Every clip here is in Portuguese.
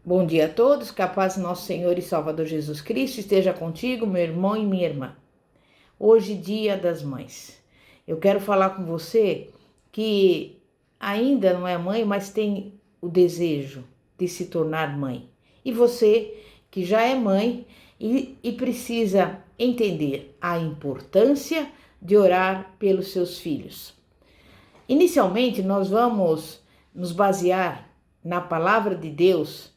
Bom dia a todos, que a paz do nosso Senhor e Salvador Jesus Cristo esteja contigo, meu irmão e minha irmã. Hoje, Dia das Mães. Eu quero falar com você que ainda não é mãe, mas tem o desejo de se tornar mãe. E você que já é mãe e precisa entender a importância de orar pelos seus filhos. Inicialmente, nós vamos nos basear na palavra de Deus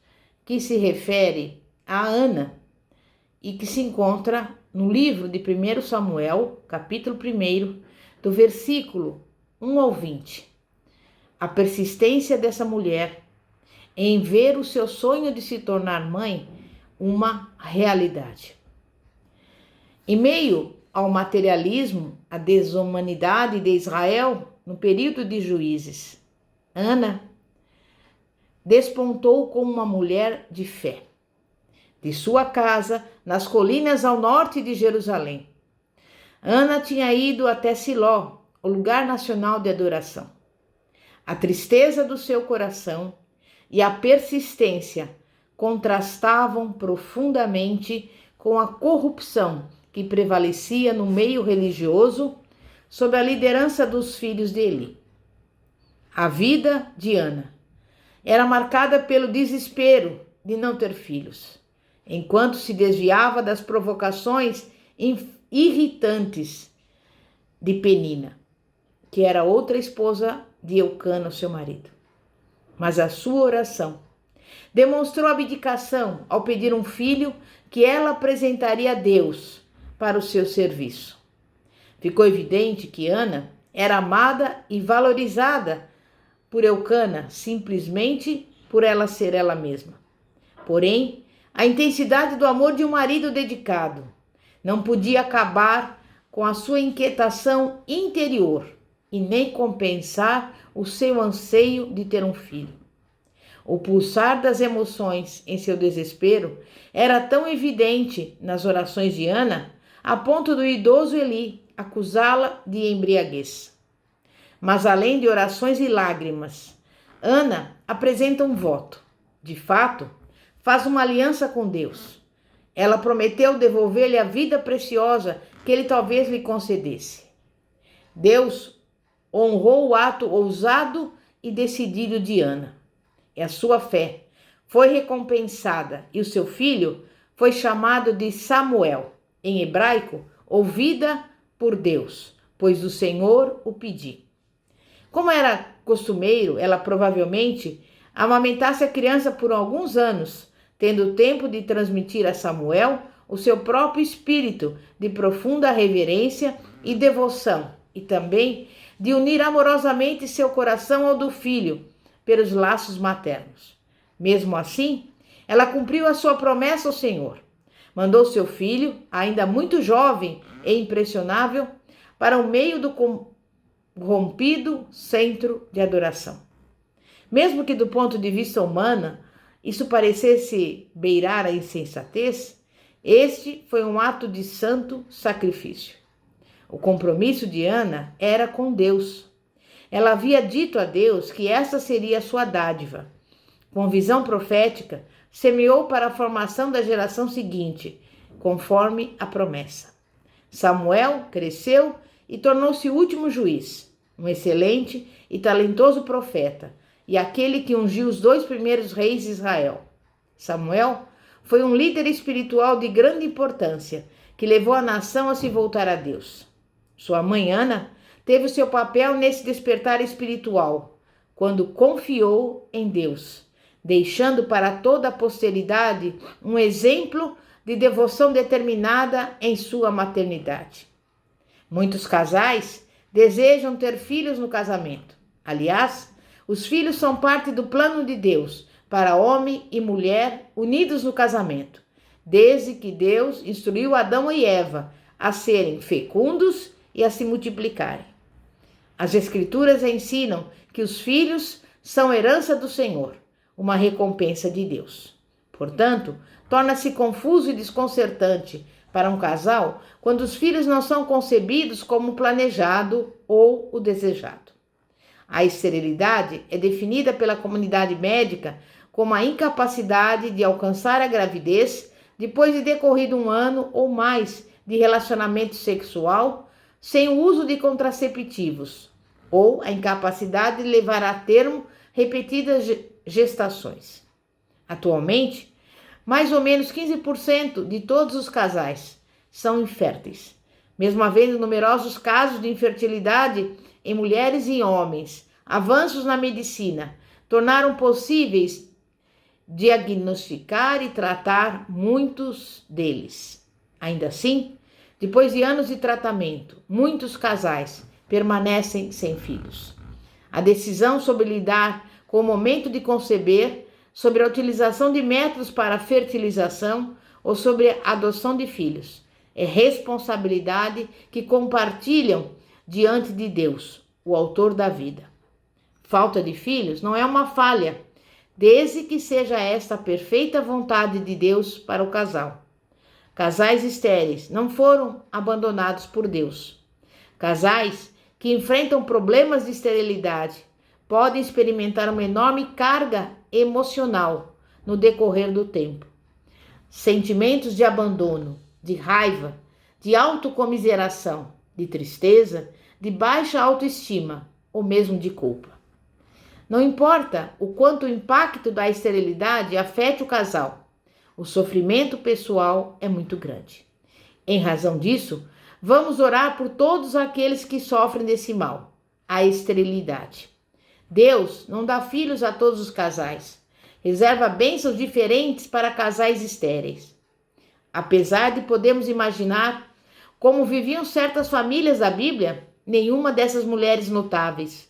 que se refere a Ana e que se encontra no livro de 1 Samuel, capítulo 1, do versículo 1 ao 20. A persistência dessa mulher em ver o seu sonho de se tornar mãe uma realidade. Em meio ao materialismo, à desumanidade de Israel no período de Juízes, Ana despontou como uma mulher de fé. De sua casa, nas colinas ao norte de Jerusalém, Ana tinha ido até Siló, o lugar nacional de adoração. A tristeza do seu coração e a persistência contrastavam profundamente com a corrupção que prevalecia no meio religioso sob a liderança dos filhos de Eli. A vida de Ana era marcada pelo desespero de não ter filhos, enquanto se desviava das provocações irritantes de Penina, que era outra esposa de Eucana, seu marido. Mas a sua oração demonstrou abdicação ao pedir um filho que ela apresentaria a Deus para o seu serviço. Ficou evidente que Ana era amada e valorizada por Eucana, simplesmente por ela ser ela mesma. Porém, a intensidade do amor de um marido dedicado não podia acabar com a sua inquietação interior e nem compensar o seu anseio de ter um filho. O pulsar das emoções em seu desespero era tão evidente nas orações de Ana, a ponto do idoso Eli acusá-la de embriaguez. Mas além de orações e lágrimas, Ana apresenta um voto. De fato, faz uma aliança com Deus. Ela prometeu devolver-lhe a vida preciosa que ele talvez lhe concedesse. Deus honrou o ato ousado e decidido de Ana. E a sua fé foi recompensada e o seu filho foi chamado de Samuel, em hebraico, ouvida por Deus, pois o Senhor o pediu. Como era costumeiro, ela provavelmente amamentasse a criança por alguns anos, tendo tempo de transmitir a Samuel o seu próprio espírito de profunda reverência e devoção, e também de unir amorosamente seu coração ao do filho pelos laços maternos. Mesmo assim, ela cumpriu a sua promessa ao Senhor. Mandou seu filho, ainda muito jovem e impressionável, para o meio do corrompido centro de adoração. Mesmo que do ponto de vista humano isso parecesse beirar a insensatez, este foi um ato de santo sacrifício. O compromisso de Ana era com Deus. Ela havia dito a Deus que essa seria a sua dádiva. Com visão profética, semeou para a formação da geração seguinte, conforme a promessa. Samuel cresceu e tornou-se o último juiz, um excelente e talentoso profeta, e aquele que ungiu os 2 primeiros reis de Israel. Samuel foi um líder espiritual de grande importância, que levou a nação a se voltar a Deus. Sua mãe Ana teve o seu papel nesse despertar espiritual, quando confiou em Deus, deixando para toda a posteridade um exemplo de devoção determinada em sua maternidade. Muitos casais desejam ter filhos no casamento. Aliás, os filhos são parte do plano de Deus para homem e mulher unidos no casamento, desde que Deus instruiu Adão e Eva a serem fecundos e a se multiplicarem. As Escrituras ensinam que os filhos são herança do Senhor, uma recompensa de Deus. Portanto, torna-se confuso e desconcertante para um casal quando os filhos não são concebidos como planejado ou o desejado. A esterilidade é definida pela comunidade médica como a incapacidade de alcançar a gravidez depois de decorrido um ano ou mais de relacionamento sexual sem o uso de contraceptivos, ou a incapacidade de levar a termo repetidas gestações. Atualmente, mais ou menos 15% de todos os casais são inférteis, mesmo havendo numerosos casos de infertilidade em mulheres e homens. Avanços na medicina tornaram possíveis diagnosticar e tratar muitos deles. Ainda assim, depois de anos de tratamento, muitos casais permanecem sem filhos. A decisão sobre lidar com o momento de conceber, sobre a utilização de métodos para a fertilização ou sobre a adoção de filhos é responsabilidade que compartilham diante de Deus, o autor da vida. Falta de filhos não é uma falha, desde que seja esta a perfeita vontade de Deus para o casal. Casais estéreis não foram abandonados por Deus. Casais que enfrentam problemas de esterilidade podem experimentar uma enorme carga emocional no decorrer do tempo. Sentimentos de abandono, de raiva, de autocomiseração, de tristeza, de baixa autoestima ou mesmo de culpa. Não importa o quanto o impacto da esterilidade afete o casal, o sofrimento pessoal é muito grande. Em razão disso, vamos orar por todos aqueles que sofrem desse mal, a esterilidade. Deus não dá filhos a todos os casais, reserva bênçãos diferentes para casais estéreis. Apesar de podermos imaginar como viviam certas famílias da Bíblia, nenhuma dessas mulheres notáveis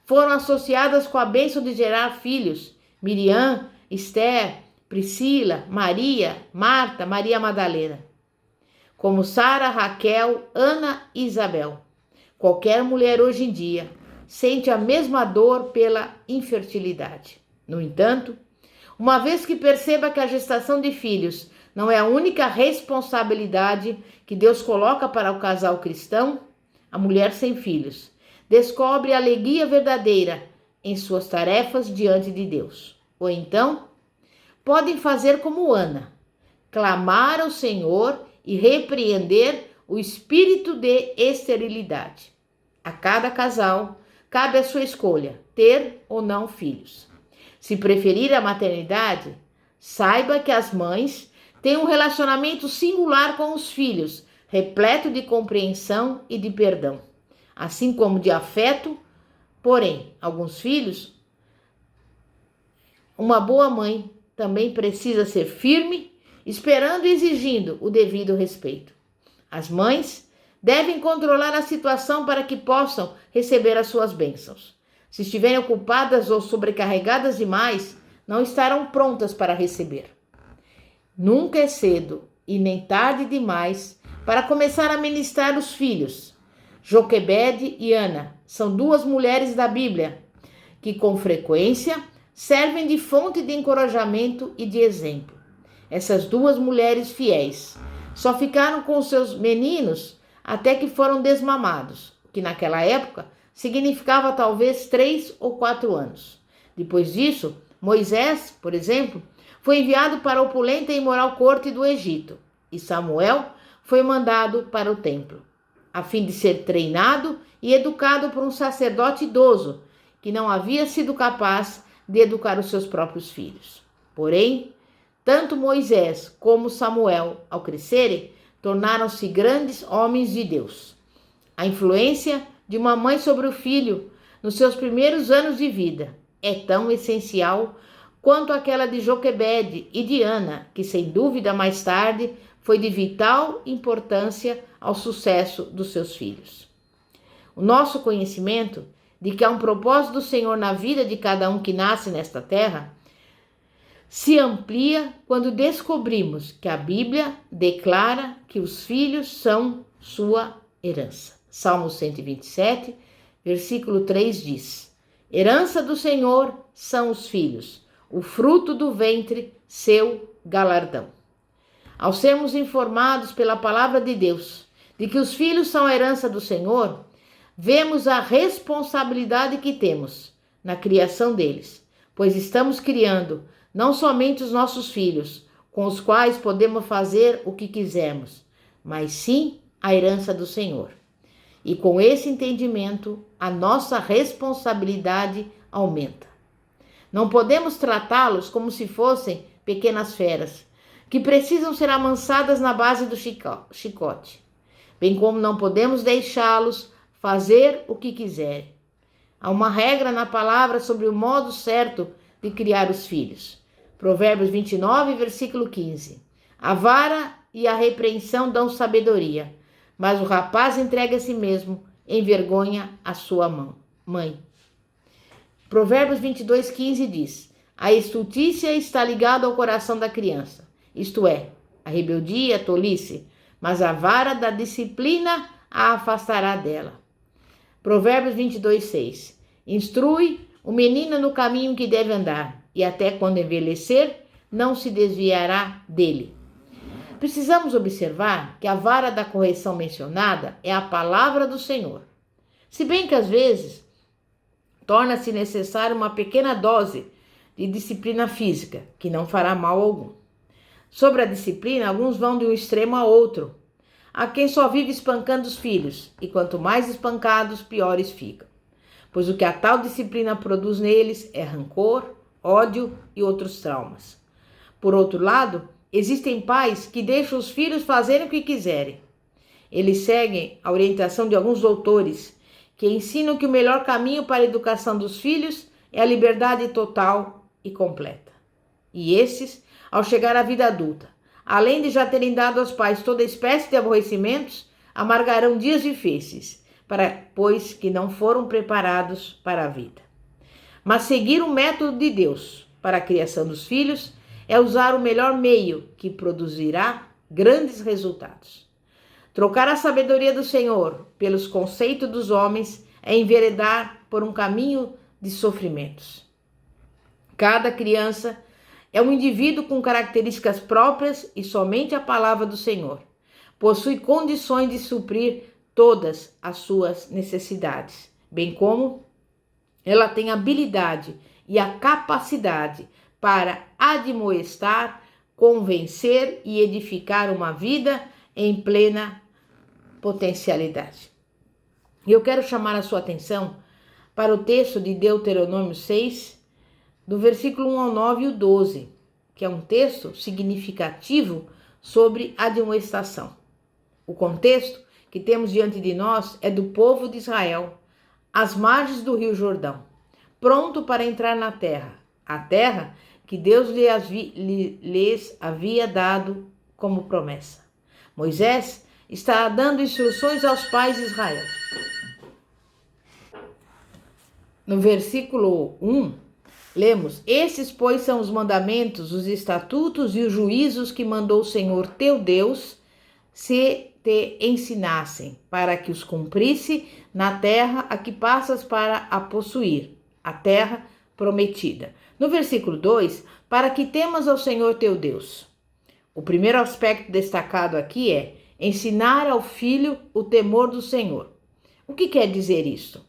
foram associadas com a bênção de gerar filhos. Miriam, Esther, Priscila, Maria, Marta, Maria Madalena. Como Sara, Raquel, Ana e Isabel. Qualquer mulher hoje em dia sente a mesma dor pela infertilidade. No entanto, uma vez que perceba que a gestação de filhos não é a única responsabilidade que Deus coloca para o casal cristão, a mulher sem filhos descobre a alegria verdadeira em suas tarefas diante de Deus. Ou então, podem fazer como Ana, clamar ao Senhor e repreender o espírito de esterilidade. A cada casal cabe a sua escolha, ter ou não filhos. Se preferir a maternidade, saiba que as mães têm um relacionamento singular com os filhos, repleto de compreensão e de perdão, assim como de afeto. Porém, alguns filhos, uma boa mãe também precisa ser firme, esperando e exigindo o devido respeito. As mães devem controlar a situação para que possam receber as suas bênçãos. Se estiverem ocupadas ou sobrecarregadas demais, não estarão prontas para receber. Nunca é cedo e nem tarde demais para começar a ministrar os filhos. Joquebede e Ana são duas mulheres da Bíblia que com frequência servem de fonte de encorajamento e de exemplo. Essas duas mulheres fiéis só ficaram com os seus meninos até que foram desmamados, que naquela época significava talvez 3 ou 4 anos. Depois disso, Moisés, por exemplo, foi enviado para a opulenta e imoral corte do Egito, e Samuel foi mandado para o templo, a fim de ser treinado e educado por um sacerdote idoso, que não havia sido capaz de educar os seus próprios filhos. Porém, tanto Moisés como Samuel, ao crescerem, tornaram-se grandes homens de Deus. A influência de uma mãe sobre o filho nos seus primeiros anos de vida é tão essencial quanto aquela de Joquebede e de Ana, que sem dúvida mais tarde foi de vital importância ao sucesso dos seus filhos. O nosso conhecimento de que há um propósito do Senhor na vida de cada um que nasce nesta terra se amplia quando descobrimos que a Bíblia declara que os filhos são sua herança. Salmo 127, versículo 3 diz: herança do Senhor são os filhos, o fruto do ventre, seu galardão. Ao sermos informados pela palavra de Deus de que os filhos são a herança do Senhor, vemos a responsabilidade que temos na criação deles, pois estamos criando não somente os nossos filhos, com os quais podemos fazer o que quisermos, mas sim a herança do Senhor. E com esse entendimento, a nossa responsabilidade aumenta. Não podemos tratá-los como se fossem pequenas feras, que precisam ser amansadas na base do chicote, bem como não podemos deixá-los fazer o que quiserem. Há uma regra na palavra sobre o modo certo de criar os filhos. Provérbios 29, versículo 15. A vara e a repreensão dão sabedoria, mas o rapaz entrega a si mesmo, envergonha a sua mãe. Provérbios 22, 15 diz: a estultícia está ligada ao coração da criança, isto é, a rebeldia, a tolice, mas a vara da disciplina a afastará dela. Provérbios 22, 6. Instrui o menino no caminho que deve andar, e até quando envelhecer, não se desviará dele. Precisamos observar que a vara da correção mencionada é a palavra do Senhor. Se bem que às vezes torna-se necessária uma pequena dose de disciplina física, que não fará mal algum. Sobre a disciplina, alguns vão de um extremo a outro. Há quem só vive espancando os filhos, e quanto mais espancados, piores ficam. Pois o que a tal disciplina produz neles é rancor, ódio e outros traumas. Por outro lado, existem pais que deixam os filhos fazerem o que quiserem. Eles seguem a orientação de alguns doutores, que ensinam que o melhor caminho para a educação dos filhos é a liberdade total e completa. E esses, ao chegar à vida adulta, além de já terem dado aos pais toda espécie de aborrecimentos, amargarão dias difíceis, pois que não foram preparados para a vida. Mas seguir o método de Deus para a criação dos filhos é usar o melhor meio que produzirá grandes resultados. Trocar a sabedoria do Senhor pelos conceitos dos homens é enveredar por um caminho de sofrimentos. Cada criança é um indivíduo com características próprias e somente a palavra do Senhor possui condições de suprir todas as suas necessidades, bem como ela tem habilidade e a capacidade para admoestar, convencer e edificar uma vida em plena potencialidade. E eu quero chamar a sua atenção para o texto de Deuteronômio 6, do versículo 1 ao 9 e o 12, que é um texto significativo sobre admoestação. O contexto que temos diante de nós é do povo de Israel, às margens do rio Jordão, pronto para entrar na terra, a terra que Deus lhes havia dado como promessa. Moisés está dando instruções aos pais de Israel. No versículo 1, lemos: esses, pois, são os mandamentos, os estatutos e os juízos que mandou o Senhor teu Deus se te ensinassem, para que os cumprisse na terra a que passas para a possuir, a terra prometida. No versículo 2, para que temas ao Senhor teu Deus. O primeiro aspecto destacado aqui é ensinar ao filho o temor do Senhor. O que quer dizer isto?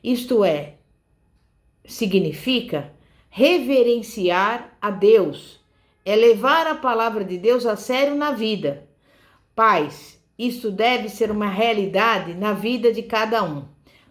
Isto significa reverenciar a Deus, é levar a palavra de Deus a sério na vida. Pais, isto deve ser uma realidade na vida de cada um,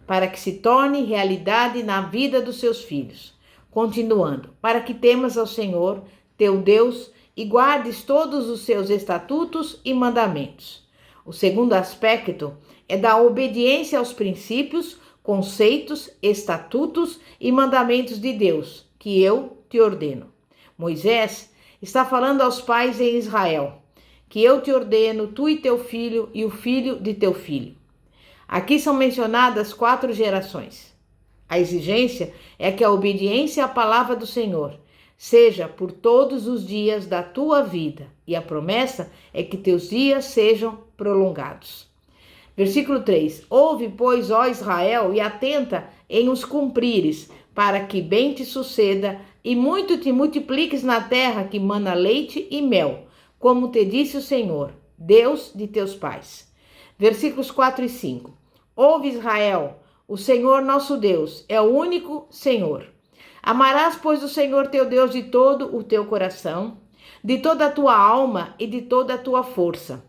para que se torne realidade na vida dos seus filhos. Continuando, para que temas ao Senhor, teu Deus, e guardes todos os seus estatutos e mandamentos. O segundo aspecto é da obediência aos princípios, conceitos, estatutos e mandamentos de Deus, que eu te ordeno. Moisés está falando aos pais em Israel, que eu te ordeno, tu e teu filho e o filho de teu filho. Aqui são mencionadas 4 gerações. A exigência é que a obediência à palavra do Senhor seja por todos os dias da tua vida, e a promessa é que teus dias sejam prolongados. Versículo 3: ouve, pois, ó Israel, e atenta em os cumprires, para que bem te suceda e muito te multipliques na terra que mana leite e mel, como te disse o Senhor, Deus de teus pais. Versículos 4 e 5. Ouve, Israel, o Senhor nosso Deus é o único Senhor. Amarás, pois, o Senhor teu Deus de todo o teu coração, de toda a tua alma e de toda a tua força.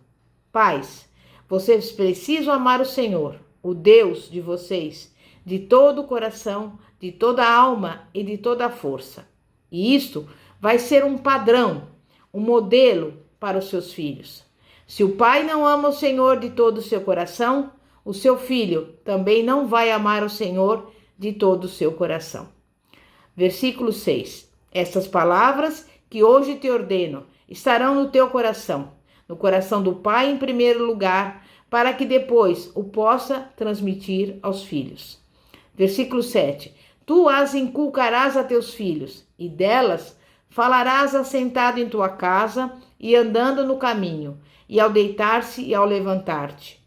Pais, vocês precisam amar o Senhor, o Deus de vocês, de todo o coração, de toda a alma e de toda a força. E isto vai ser um padrão, um modelo para os seus filhos. Se o pai não ama o Senhor de todo o seu coração, o seu filho também não vai amar o Senhor de todo o seu coração. Versículo 6. Estas palavras que hoje te ordeno estarão no teu coração, no coração do pai em primeiro lugar, para que depois o possa transmitir aos filhos. Versículo 7. Tu as inculcarás a teus filhos, e delas falarás assentado em tua casa e andando no caminho, e ao deitar-se e ao levantar-te.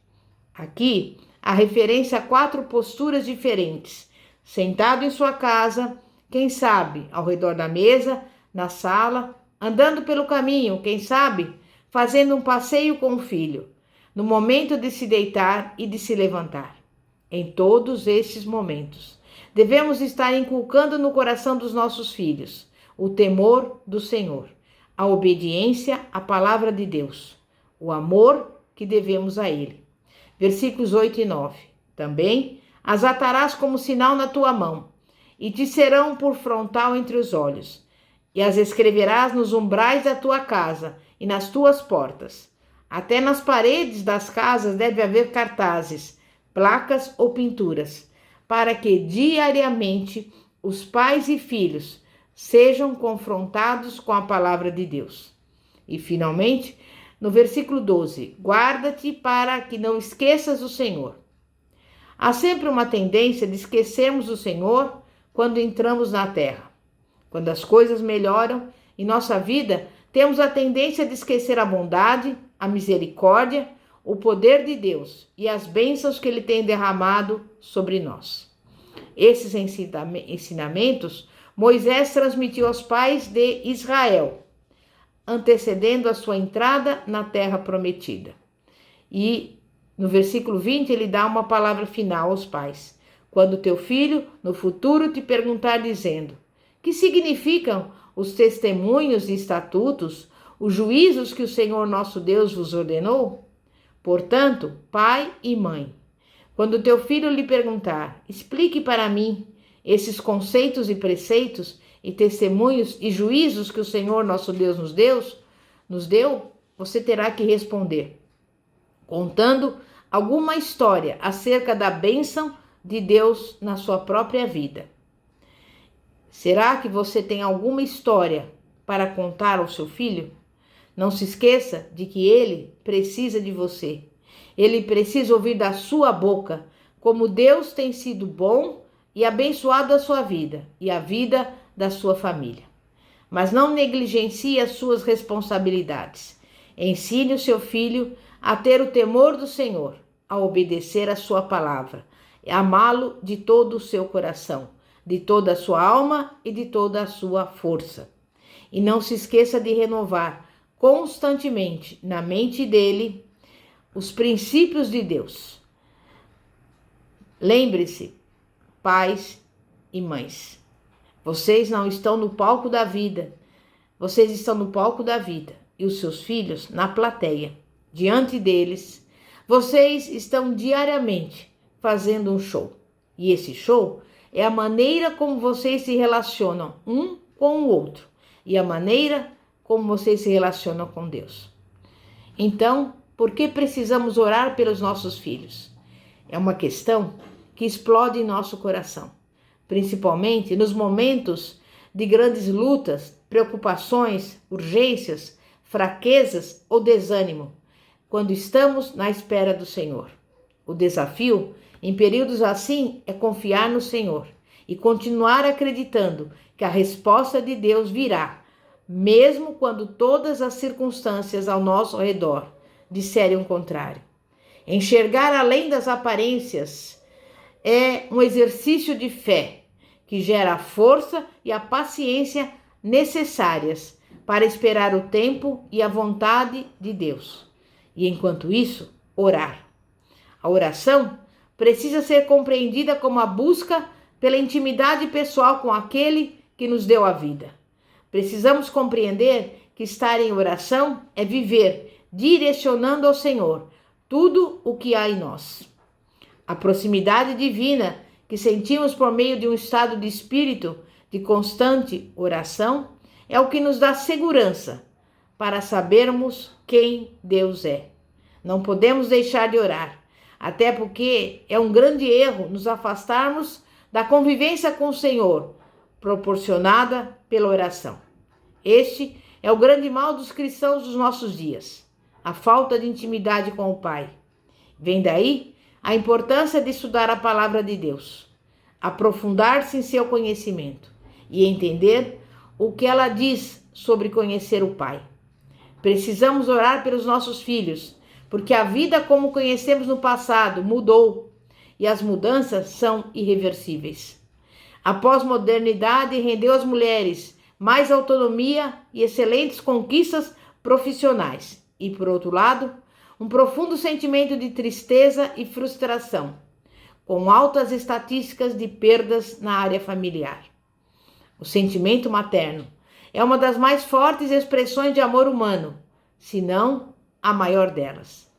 Aqui, há referência a 4 posturas diferentes. Sentado em sua casa, quem sabe, ao redor da mesa, na sala, andando pelo caminho, quem sabe, fazendo um passeio com o filho, no momento de se deitar e de se levantar. Em todos estes momentos, devemos estar inculcando no coração dos nossos filhos o temor do Senhor, a obediência à palavra de Deus, o amor que devemos a Ele. Versículos 8 e 9. Também as atarás como sinal na tua mão, e te serão por frontal entre os olhos, e as escreverás nos umbrais da tua casa e nas tuas portas. Até nas paredes das casas deve haver cartazes, placas ou pinturas, para que diariamente os pais e filhos sejam confrontados com a palavra de Deus. E finalmente, no versículo 12, guarda-te para que não esqueças o Senhor. Há sempre uma tendência de esquecermos o Senhor quando entramos na terra. Quando as coisas melhoram em nossa vida, temos a tendência de esquecer a bondade, a misericórdia, o poder de Deus e as bênçãos que Ele tem derramado sobre nós. Esses ensinamentos Moisés transmitiu aos pais de Israel, antecedendo a sua entrada na terra prometida. E no versículo 20 ele dá uma palavra final aos pais. Quando teu filho no futuro te perguntar dizendo: que significam os testemunhos e estatutos, os juízos que o Senhor nosso Deus vos ordenou? Portanto, pai e mãe, quando teu filho lhe perguntar: explique para mim esses conceitos e preceitos e testemunhos e juízos que o Senhor nosso Deus nos deu, você terá que responder, contando alguma história acerca da bênção de Deus na sua própria vida. Será que você tem alguma história para contar ao seu filho? Não se esqueça de que ele precisa de você. Ele precisa ouvir da sua boca como Deus tem sido bom e abençoado a sua vida e a vida da sua família. Mas não negligencie as suas responsabilidades. Ensine o seu filho a ter o temor do Senhor, a obedecer a sua palavra, a amá-lo de todo o seu coração, de toda a sua alma e de toda a sua força. E não se esqueça de renovar constantemente na mente dele os princípios de Deus. Lembre-se, pais e mães, vocês não estão no palco da vida, vocês estão no palco da vida e os seus filhos na plateia. Diante deles, vocês estão diariamente fazendo um show. E esse show é a maneira como vocês se relacionam um com o outro e a maneira como vocês se relacionam com Deus. Então, por que precisamos orar pelos nossos filhos? É uma questão que explode em nosso coração, principalmente nos momentos de grandes lutas, preocupações, urgências, fraquezas ou desânimo, quando estamos na espera do Senhor. O desafio em períodos assim é confiar no Senhor e continuar acreditando que a resposta de Deus virá, mesmo quando todas as circunstâncias ao nosso redor disserem o contrário. Enxergar além das aparências é um exercício de fé que gera a força e a paciência necessárias para esperar o tempo e a vontade de Deus. E enquanto isso, orar. A oração precisa ser compreendida como a busca pela intimidade pessoal com aquele que nos deu a vida. Precisamos compreender que estar em oração é viver direcionando ao Senhor tudo o que há em nós. A proximidade divina que sentimos por meio de um estado de espírito de constante oração é o que nos dá segurança para sabermos quem Deus é. Não podemos deixar de orar, até porque é um grande erro nos afastarmos da convivência com o Senhor, proporcionada pela oração. Este é o grande mal dos cristãos dos nossos dias, a falta de intimidade com o Pai. Vem daí a importância de estudar a palavra de Deus, aprofundar-se em seu conhecimento e entender o que ela diz sobre conhecer o Pai. Precisamos orar pelos nossos filhos, porque a vida como conhecemos no passado mudou e as mudanças são irreversíveis. A pós-modernidade rendeu às mulheres mais autonomia e excelentes conquistas profissionais e, por outro lado, um profundo sentimento de tristeza e frustração, com altas estatísticas de perdas na área familiar. O sentimento materno é uma das mais fortes expressões de amor humano, se não a maior delas.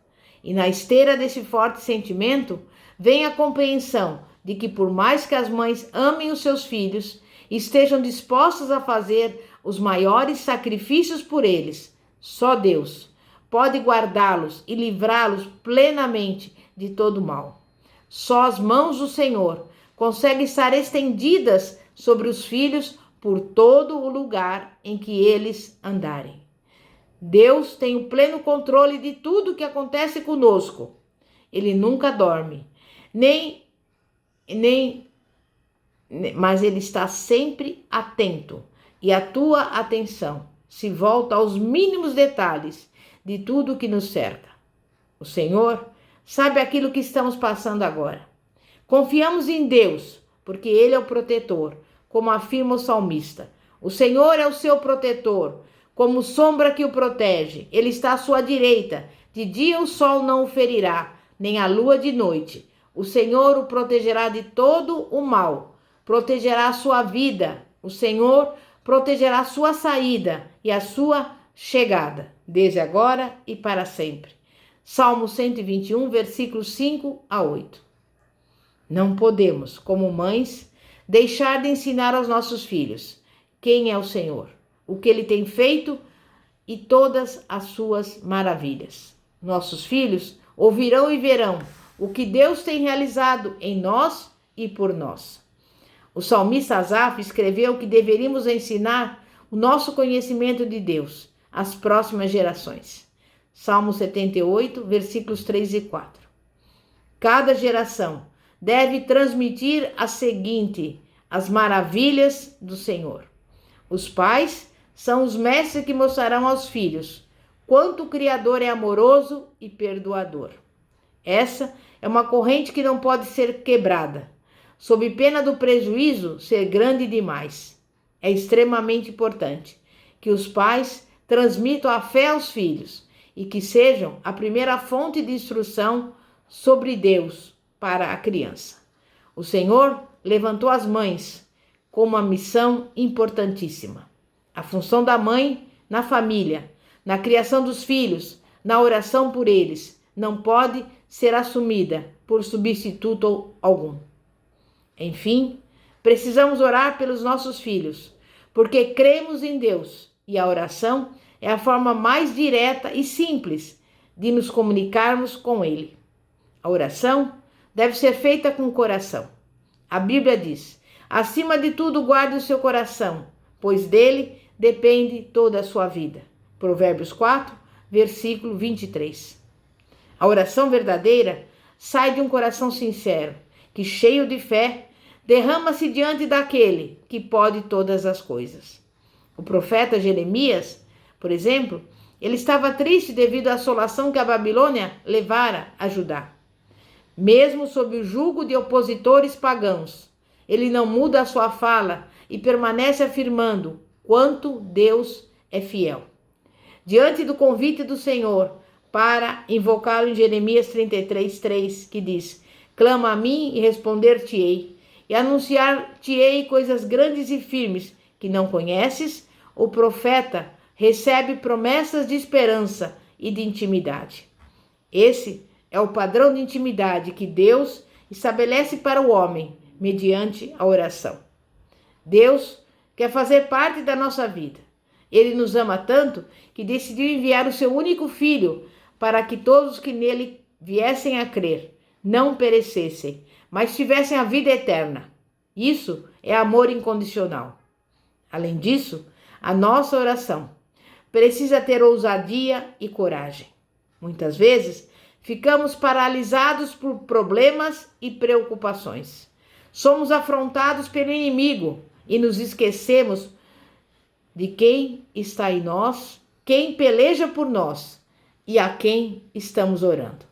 E na esteira desse forte sentimento vem a compreensão de que, por mais que as mães amem os seus filhos e estejam dispostas a fazer os maiores sacrifícios por eles, só Deus pode guardá-los e livrá-los plenamente de todo mal. Só as mãos do Senhor conseguem estar estendidas sobre os filhos por todo o lugar em que eles andarem. Deus tem o pleno controle de tudo que acontece conosco. Ele nunca dorme, mas ele está sempre atento e a tua atenção se volta aos mínimos detalhes de tudo que nos cerca. O Senhor sabe aquilo que estamos passando agora. Confiamos em Deus, porque Ele é o protetor, como afirma o salmista. O Senhor é o seu protetor, como sombra que o protege. Ele está à sua direita. De dia o sol não o ferirá, nem a lua de noite. O Senhor o protegerá de todo o mal, protegerá a sua vida. O Senhor protegerá a sua saída e a sua chegada, desde agora e para sempre. Salmo 121, versículos 5 a 8. Não podemos, como mães, deixar de ensinar aos nossos filhos quem é o Senhor, o que Ele tem feito e todas as suas maravilhas. Nossos filhos ouvirão e verão o que Deus tem realizado em nós e por nós. O salmista Asaf escreveu que deveríamos ensinar o nosso conhecimento de Deus às próximas gerações. Salmo 78, versículos 3 e 4. Cada geração deve transmitir as maravilhas do Senhor. Os pais são os mestres que mostrarão aos filhos quanto o Criador é amoroso e perdoador. Essa é uma corrente que não pode ser quebrada, sob pena do prejuízo ser grande demais. É extremamente importante que os pais transmitam a fé aos filhos e que sejam a primeira fonte de instrução sobre Deus para a criança. O Senhor levantou as mães com uma missão importantíssima. A função da mãe na família, na criação dos filhos, na oração por eles, não pode ser assumida por substituto algum. Enfim, precisamos orar pelos nossos filhos, porque cremos em Deus e a oração é a forma mais direta e simples de nos comunicarmos com Ele. A oração deve ser feita com o coração. A Bíblia diz: acima de tudo guarde o seu coração, pois dele depende toda a sua vida. Provérbios 4, versículo 23. A oração verdadeira sai de um coração sincero, que, cheio de fé, derrama-se diante daquele que pode todas as coisas. O profeta Jeremias, por exemplo, ele estava triste devido à assolação que a Babilônia levara a Judá. Mesmo sob o jugo de opositores pagãos, ele não muda a sua fala e permanece afirmando quanto Deus é fiel. Diante do convite do Senhor para invocá-lo em Jeremias 33:3, que diz: clama a mim e responder-te-ei, e anunciar-te-ei coisas grandes e firmes que não conheces. O profeta recebe promessas de esperança e de intimidade. Esse é o padrão de intimidade que Deus estabelece para o homem mediante a oração. Deus quer fazer parte da nossa vida. Ele nos ama tanto que decidiu enviar o seu único filho para que todos que nele viessem a crer não perecessem, mas tivessem a vida eterna. Isso é amor incondicional. Além disso, a nossa oração precisa ter ousadia e coragem. Muitas vezes, ficamos paralisados por problemas e preocupações. Somos afrontados pelo inimigo e nos esquecemos de quem está em nós, quem peleja por nós e a quem estamos orando.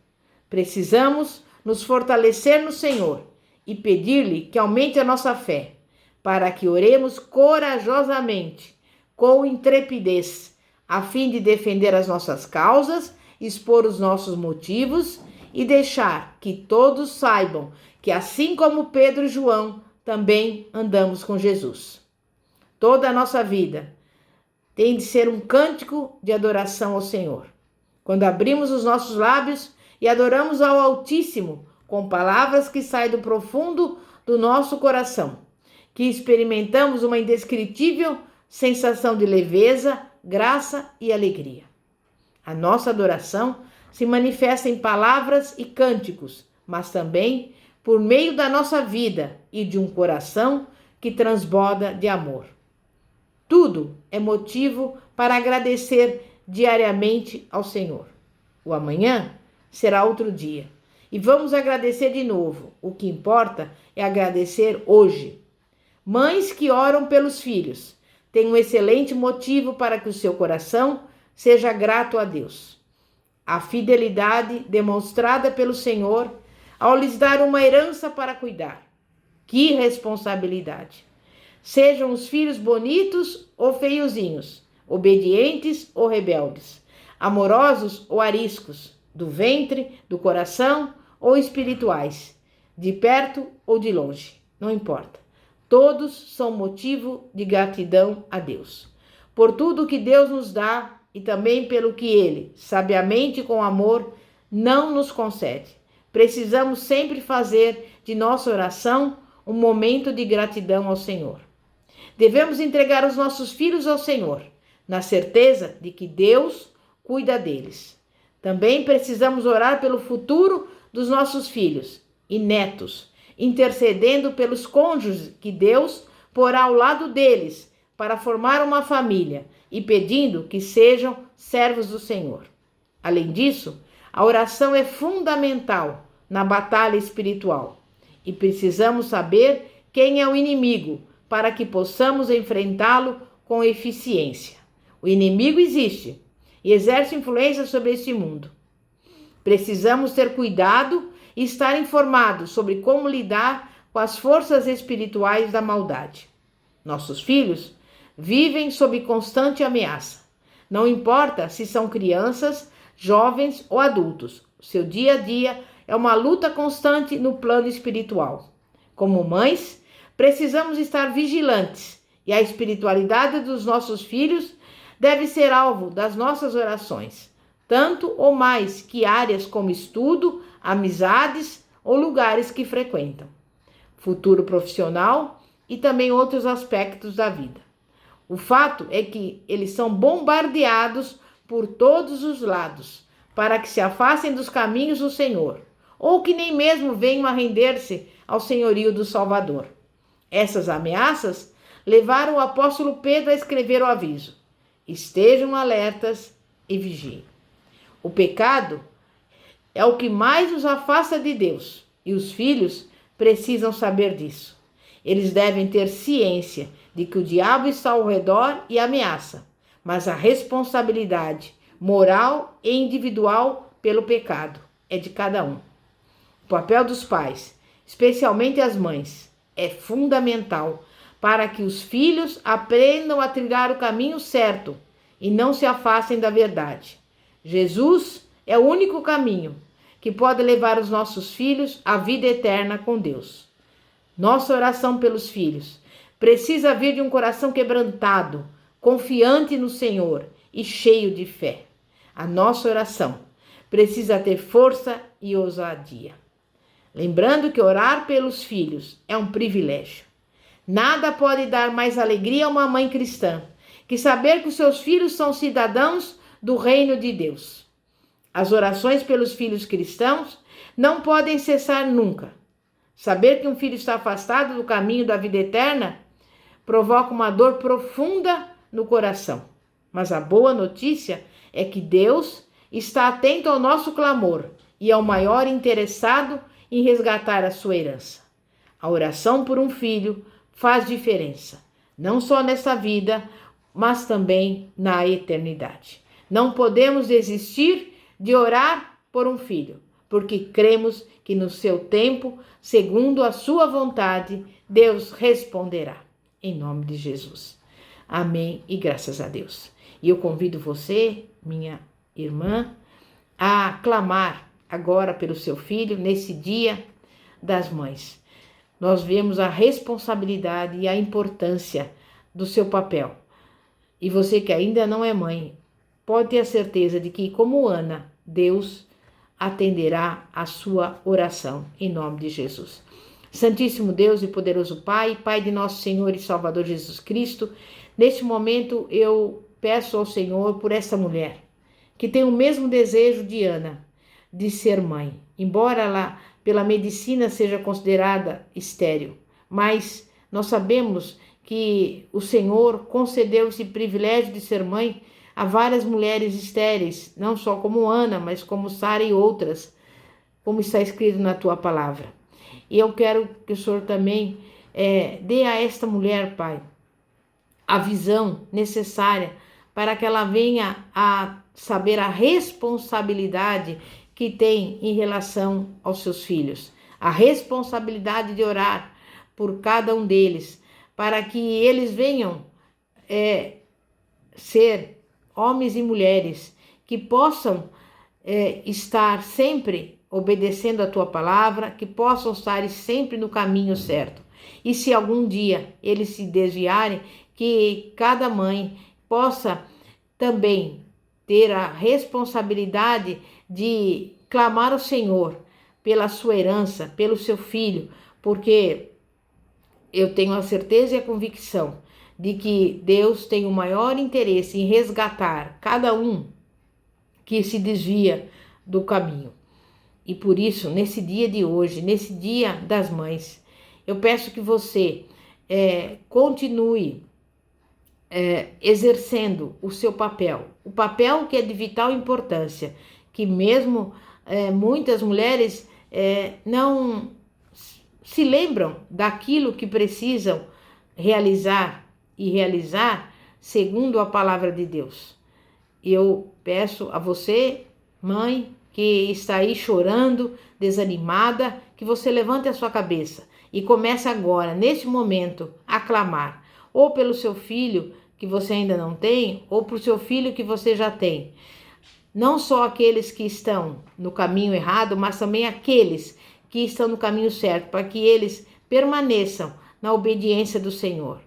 Precisamos nos fortalecer no Senhor e pedir-lhe que aumente a nossa fé, para que oremos corajosamente, com intrepidez, a fim de defender as nossas causas, expor os nossos motivos e deixar que todos saibam que, assim como Pedro e João, também andamos com Jesus. Toda a nossa vida tem de ser um cântico de adoração ao Senhor. Quando abrimos os nossos lábios e adoramos ao Altíssimo com palavras que saem do profundo do nosso coração, que experimentamos uma indescritível sensação de leveza, graça e alegria. A nossa adoração se manifesta em palavras e cânticos, mas também por meio da nossa vida e de um coração que transborda de amor. Tudo é motivo para agradecer diariamente ao Senhor. O amanhã será outro dia e vamos agradecer de novo. O que importa é agradecer hoje. Mães que oram pelos filhos têm um excelente motivo para que o seu coração seja grato a Deus. A fidelidade demonstrada pelo Senhor ao lhes dar uma herança para cuidar. Que responsabilidade! Sejam os filhos bonitos ou feiozinhos, obedientes ou rebeldes, amorosos ou ariscos, do ventre, do coração ou espirituais, de perto ou de longe, não importa. Todos são motivo de gratidão a Deus, por tudo que Deus nos dá e também pelo que Ele, sabiamente e com amor, não nos concede. Precisamos sempre fazer de nossa oração um momento de gratidão ao Senhor. Devemos entregar os nossos filhos ao Senhor, na certeza de que Deus cuida deles. Também precisamos orar pelo futuro dos nossos filhos e netos, intercedendo pelos cônjuges que Deus porá ao lado deles para formar uma família e pedindo que sejam servos do Senhor. Além disso, a oração é fundamental na batalha espiritual e precisamos saber quem é o inimigo para que possamos enfrentá-lo com eficiência. O inimigo existe e exerce influência sobre este mundo. Precisamos ter cuidado e estar informados sobre como lidar com as forças espirituais da maldade. Nossos filhos vivem sob constante ameaça. Não importa se são crianças, jovens ou adultos. O seu dia a dia é uma luta constante no plano espiritual. Como mães, precisamos estar vigilantes e a espiritualidade dos nossos filhos deve ser alvo das nossas orações, tanto ou mais que áreas como estudo, amizades ou lugares que frequentam, futuro profissional e também outros aspectos da vida. O fato é que eles são bombardeados por todos os lados para que se afastem dos caminhos do Senhor, ou que nem mesmo venham a render-se ao senhorio do Salvador. Essas ameaças levaram o apóstolo Pedro a escrever o aviso: estejam alertas e vigiem. O pecado é o que mais nos afasta de Deus e os filhos precisam saber disso. Eles devem ter ciência de que o diabo está ao redor e ameaça, mas a responsabilidade moral e individual pelo pecado é de cada um. O papel dos pais, especialmente as mães, é fundamental para que os filhos aprendam a trilhar o caminho certo e não se afastem da verdade. Jesus é o único caminho que pode levar os nossos filhos à vida eterna com Deus. Nossa oração pelos filhos precisa vir de um coração quebrantado, confiante no Senhor e cheio de fé. A nossa oração precisa ter força e ousadia. Lembrando que orar pelos filhos é um privilégio. Nada pode dar mais alegria a uma mãe cristã que saber que os seus filhos são cidadãos do reino de Deus. As orações pelos filhos cristãos não podem cessar nunca. Saber que um filho está afastado do caminho da vida eterna provoca uma dor profunda no coração. Mas a boa notícia é que Deus está atento ao nosso clamor e é o maior interessado em resgatar a sua herança. A oração por um filho faz diferença, não só nessa vida, mas também na eternidade. Não podemos desistir de orar por um filho, porque cremos que no seu tempo, segundo a sua vontade, Deus responderá. Em nome de Jesus. Amém e graças a Deus. E eu convido você, minha irmã, a clamar agora pelo seu filho nesse Dia das Mães. Nós vemos a responsabilidade e a importância do seu papel. E você que ainda não é mãe, pode ter a certeza de que, como Ana, Deus atenderá a sua oração, em nome de Jesus. Santíssimo Deus e poderoso Pai, Pai de nosso Senhor e Salvador Jesus Cristo, neste momento eu peço ao Senhor por essa mulher, que tem o mesmo desejo de Ana, de ser mãe, embora ela pela medicina seja considerada estéril, mas nós sabemos que o Senhor concedeu esse privilégio de ser mãe a várias mulheres estéreis, não só como Ana, mas como Sara e outras, como está escrito na tua palavra. E eu quero que o Senhor também dê a esta mulher, Pai, a visão necessária para que ela venha a saber a responsabilidade que tem em relação aos seus filhos, a responsabilidade de orar por cada um deles, para que eles venham ser homens e mulheres que possam estar sempre obedecendo a tua palavra, que possam estar sempre no caminho certo. E se algum dia eles se desviarem, que cada mãe possa também ter a responsabilidade de clamar ao Senhor pela sua herança, pelo seu filho, porque eu tenho a certeza e a convicção de que Deus tem o maior interesse em resgatar cada um que se desvia do caminho. E por isso, nesse dia de hoje, nesse Dia das Mães, eu peço que você continue exercendo o seu papel, o papel que é de vital importância, que mesmo muitas mulheres não se lembram daquilo que precisam realizar e realizar segundo a palavra de Deus. Eu peço a você, mãe, que está aí chorando, desanimada, que você levante a sua cabeça e comece agora, neste momento, a clamar, ou pelo seu filho que você ainda não tem, ou para o seu filho que você já tem. Não só aqueles que estão no caminho errado, mas também aqueles que estão no caminho certo, para que eles permaneçam na obediência do Senhor.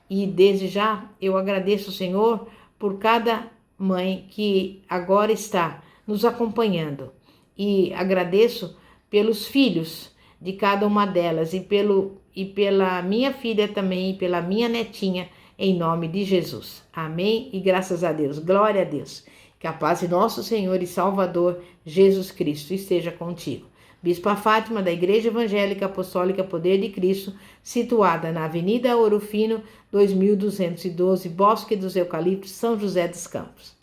E desde já eu agradeço ao Senhor por cada mãe que agora está nos acompanhando. E agradeço pelos filhos de cada uma delas e pela minha filha também e pela minha netinha, em nome de Jesus. Amém e graças a Deus. Glória a Deus. Que a paz de nosso Senhor e Salvador Jesus Cristo esteja contigo. Bispa Fátima, da Igreja Evangélica Apostólica Poder de Cristo, situada na Avenida Ouro Fino, 2212, Bosque dos Eucaliptos, São José dos Campos.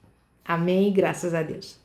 Amém e graças a Deus.